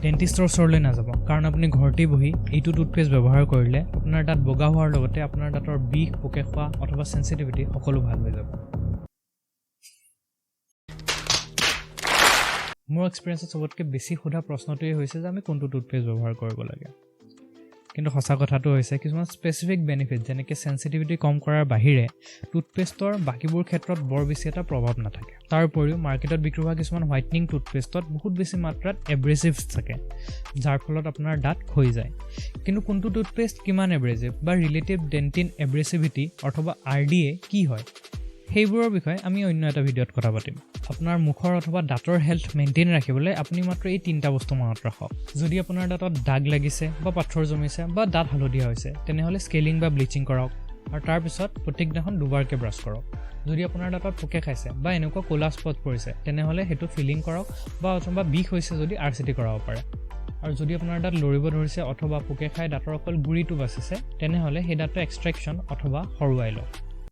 ডেন্টিষ্টৰ ওচৰলৈ নাযাব কাৰণ আপুনি ঘৰতে বহি এইটো টুথপেষ্ট ব্যৱহাৰ কৰিলে আপোনাৰ দাঁত বগা হোৱাৰ লগতে আপোনাৰ দাঁতৰ বিষ পোকে খোৱা অথবা সেনসিটিভিটি সকলো ভাল হৈ যাব মোৰ এক্সপেৰিয়েন্সত সবতকৈ বেছি সোধা প্ৰশ্নটোৱে হৈছে যে আমি কোনটো টুথপেষ্ট ব্যৱহাৰ কৰিব লাগে কিন্তু সঁচা কথাটো হৈছে কিছুমান স্পেচিফিক বেনিফিট যেনেকৈ সেনসিটিভিটি কম কৰাৰ বাহিৰে টুথপেষ্টৰ বাকিবোৰ ক্ষেত্ৰত বৰ বেছি এটা প্ৰভাৱ নাথাকে তাৰ উপৰিও মাৰ্কেটত বিক্ৰী হোৱা কিছুমান হোৱাইটনিং টুথপেষ্টত বহুত বেছি মাত্ৰাত এব্ৰেছিভছ থাকে যাৰ ফলত আপোনাৰ দাঁত ক্ষয় যায় কিন্তু কোনটো টুথপেষ্ট কিমান এব্ৰেছিভ বা ৰিলেটিভ ডেন্টিন এব্ৰেছিভিটি অথবা RDA কি হয় সেইবোৰৰ বিষয়ে আমি অন্য এটা ভিডিঅ'ত কথা পাতিম আপোনাৰ মুখৰ অথবা দাঁতৰ হেল্থ মেইনটেইন ৰাখিবলৈ আপুনি মাত্ৰ এই তিনিটা বস্তু মনত ৰাখক যদি আপোনাৰ দাঁতত দাগ লাগিছে বা পাথৰ জমিছে বা দাঁত হালধীয়া হৈছে তেনেহ'লে স্কেলিং বা ব্লিচিং কৰক আৰু তাৰ পিছত প্ৰত্যেক দিনাখন দুবাৰকৈ ব্ৰাছ কৰক যদি আপোনাৰ দাঁতত পোকে খাইছে বা এনেকুৱা ক'লা স্পট পৰিছে তেনেহ'লে সেইটো ফিলিং কৰক বা অথবা বিষ হৈছে যদি RCT কৰাব পাৰে আৰু যদি আপোনাৰ দাঁত লৰিব ধৰিছে অথবা পোকে খাই দাঁতৰ অকল গুৰিটো বাচিছে তেনেহ'লে সেই দাঁতৰ এক্সট্ৰেকশ্যন অথবা হৰুৱাই লওক